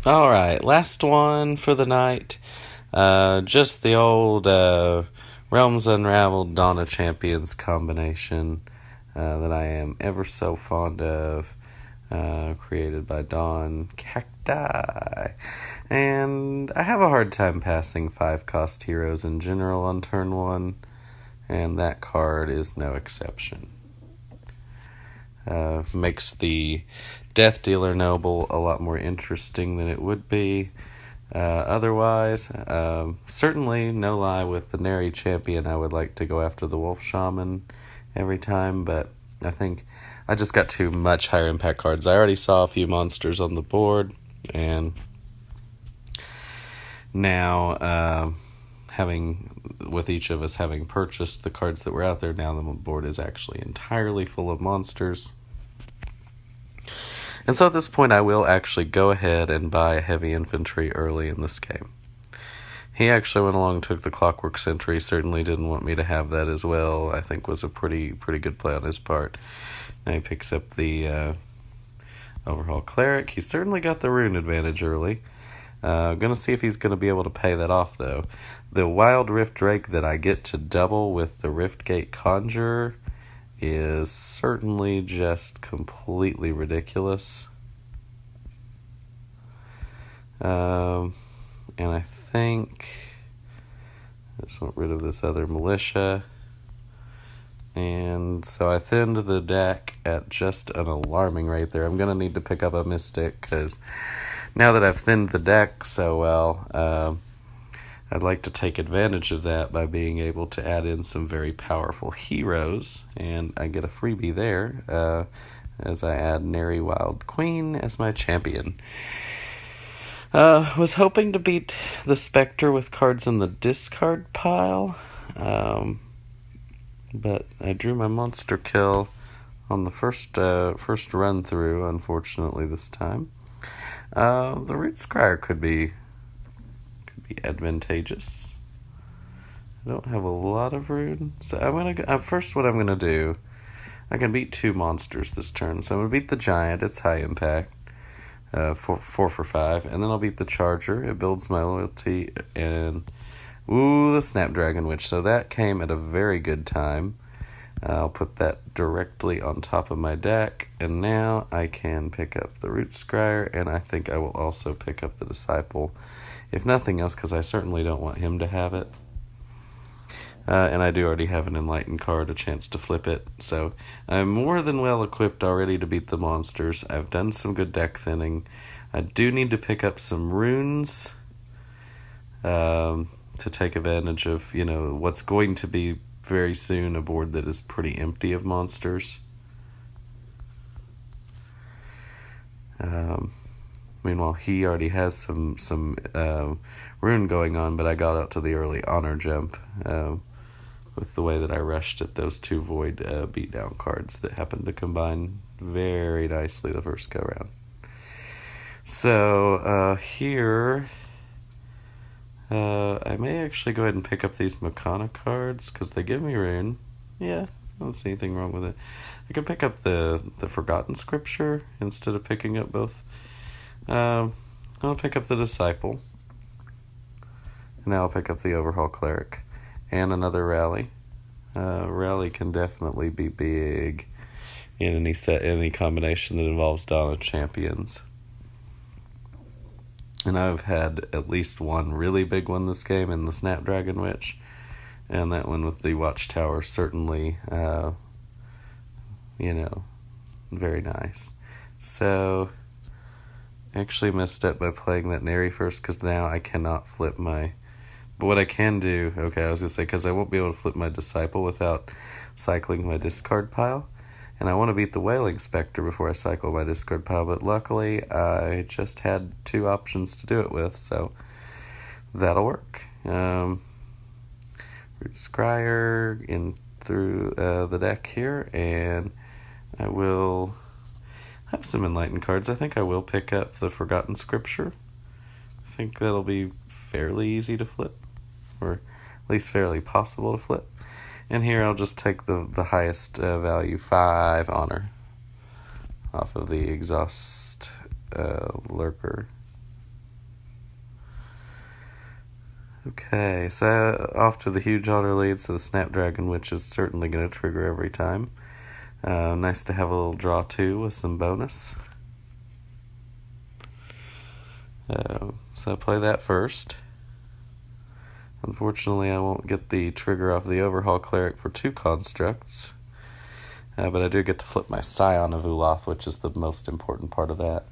Alright, last one for the night. Just the old Realms Unraveled Dawn of Champions combination that I am ever so fond of. Created by Dawn Cacti. And I have a hard time passing 5-cost heroes in general on turn 1, and that card is no exception. Makes the Death Dealer Noble a lot more interesting than it would be otherwise. Certainly, no lie, with the Neri Champion, I would like to go after the Wolf Shaman every time, but I think I just got too much higher impact cards. I already saw a few monsters on the board, and now with each of us having purchased the cards that were out there, now the board is actually entirely full of monsters. And so at this point, I will actually go ahead and buy a heavy infantry early in this game. He actually went along and took the Clockwork Sentry. Certainly didn't want me to have that as well. I think was a pretty good play on his part. Now he picks up the Overhaul Cleric. He certainly got the rune advantage early. Gonna see if he's gonna be able to pay that off, though. The Wild Rift Drake that I get to double with the Riftgate Conjurer is certainly just completely ridiculous. And I think I just want rid of this other militia. And so I thinned the deck at just an alarming rate there. I'm going to need to pick up a Mystic, because now that I've thinned the deck so well, I'd like to take advantage of that by being able to add in some very powerful heroes. And I get a freebie there as I add Neri Wild Queen as my champion. Was hoping to beat the Spectre with cards in the discard pile, but I drew my monster kill on the first run through, unfortunately this time. The Root Scryer could be advantageous. I don't have a lot of rune, so I'm gonna first. What I'm gonna do, I can beat 2 monsters this turn, so I'm gonna beat the Giant. It's high impact. 4 for 5, and then I'll beat the Charger. It builds my loyalty, and the Snapdragon Witch. So that came at a very good time. I'll put that directly on top of my deck, and now I can pick up the Root Scryer, and I think I will also pick up the Disciple, if nothing else, because I certainly don't want him to have it. And I do already have an Enlightened card, a chance to flip it. So I'm more than well equipped already to beat the monsters. I've done some good deck thinning. I do need to pick up some runes to take advantage of, what's going to be very soon a board that is pretty empty of monsters. Meanwhile, he already has some rune going on, but I got out to the early honor jump with the way that I rushed at those 2 Void beatdown cards that happened to combine very nicely the first go round. So here, I may actually go ahead and pick up these Makana cards, because they give me rune. Yeah, I don't see anything wrong with it. I can pick up the Forgotten Scripture instead of picking up both. I'll pick up the Disciple. And now I'll pick up the Overhaul Cleric. And another Rally. Rally can definitely be big in any combination that involves Dawn of Champions. And I've had at least one really big one this game in the Snapdragon Witch. And that one with the Watchtower certainly, very nice. So, I actually messed up by playing that Neri first, because now I cannot flip my... But what I can do, I was going to say, because I won't be able to flip my Disciple without cycling my discard pile. And I want to beat the Wailing Spectre before I cycle my discard pile, but luckily I just had 2 options to do it with, so that'll work. Root Scryer in through the deck here, and I will have some Enlightened cards. I think I will pick up the Forgotten Scripture. I think that'll be fairly easy to flip, or at least fairly possible to flip. And here I'll just take the highest value, 5 honor, off of the Exhaust Lurker. Okay, so off to the huge honor lead, so the Snapdragon, which is certainly going to trigger every time. Nice to have a little draw too with some bonus. So I play that first. Unfortunately, I won't get the trigger off the Overhaul Cleric for 2 constructs. But I do get to flip my Scion of Uloth, which is the most important part of that.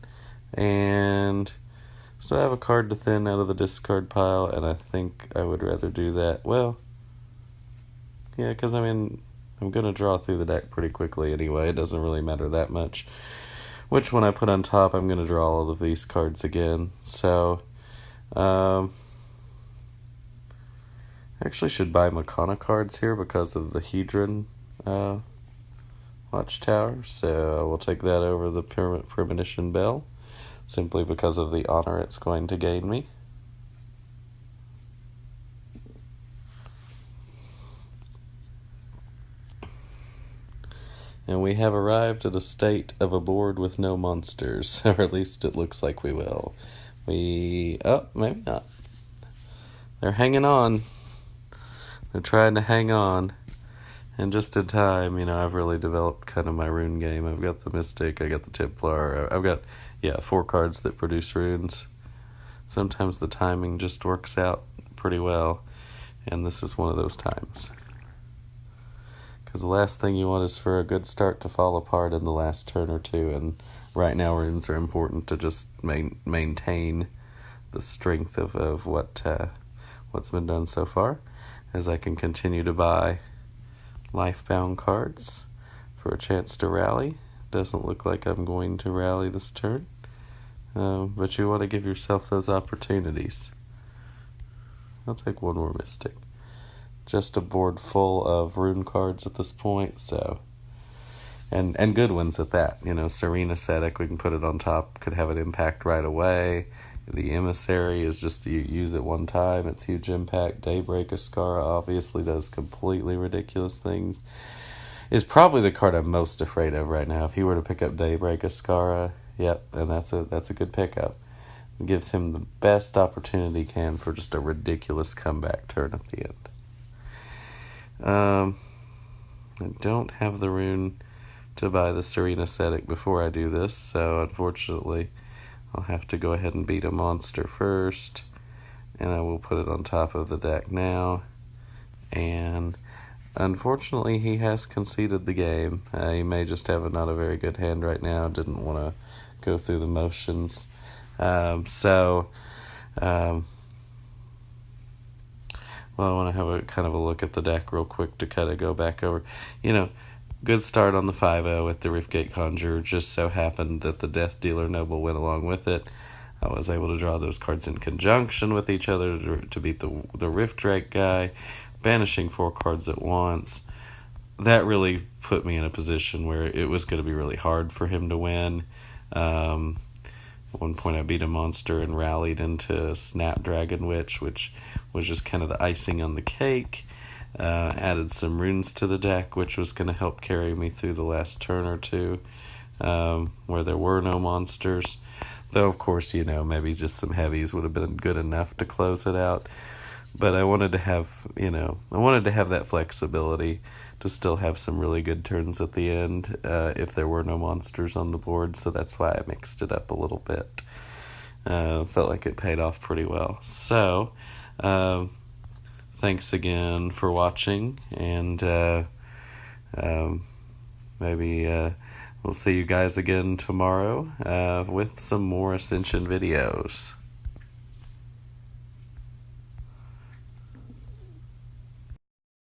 And so I have a card to thin out of the discard pile, and I think I would rather do that. Well, yeah, because I mean, I'm going to draw through the deck pretty quickly anyway. It doesn't really matter that much. Which one I put on top, I'm going to draw all of these cards again. So, I actually should buy Makana cards here because of the Hedron Watchtower. So we'll take that over the Premonition Bell, simply because of the honor it's going to gain me. And we have arrived at a state of a board with no monsters, or at least it looks like we will. Oh, maybe not. They're hanging on. They're trying to hang on. And just in time, I've really developed kind of my rune game. I've got the Mystic, I got the Templar, I've got, 4 cards that produce runes. Sometimes the timing just works out pretty well, and this is one of those times. Because the last thing you want is for a good start to fall apart in the last turn or two, and right now runes are important to just maintain the strength of what's been done so far, as I can continue to buy Lifebound cards for a chance to rally. Doesn't look like I'm going to rally this turn, but you want to give yourself those opportunities. I'll take one more Mystic. Just a board full of rune cards at this point, so and good ones at that. Serene Ascetic, we can put it on top, could have an impact right away. The Emissary is just you use it one time, it's huge impact. Daybreak Ascara obviously does completely ridiculous things. Is probably the card I'm most afraid of right now. If he were to pick up Daybreak Ascara, yep, and that's a good pickup. It gives him the best opportunity he can for just a ridiculous comeback turn at the end. I don't have the rune to buy the Serene Ascetic before I do this, so unfortunately I'll have to go ahead and beat a monster first, and I will put it on top of the deck now. And unfortunately he has conceded the game. He may just have not a very good hand right now, didn't want to go through the motions. Well, I want to have a kind of a look at the deck real quick to kind of go back over. Good start on the 5-0 with the Riftgate Conjurer. Just so happened that the Death Dealer Noble went along with it. I was able to draw those cards in conjunction with each other to beat the Rift Drake guy, banishing 4 cards at once. That really put me in a position where it was going to be really hard for him to win. At one point I beat a monster and rallied into Snapdragon Witch, which was just kind of the icing on the cake. Added some runes to the deck, which was going to help carry me through the last turn or two, where there were no monsters. Though, of course, maybe just some heavies would have been good enough to close it out. But I wanted to have, that flexibility to still have some really good turns at the end if there were no monsters on the board. So that's why I mixed it up a little bit. Felt like it paid off pretty well. So, thanks again for watching, and maybe we'll see you guys again tomorrow with some more Ascension videos.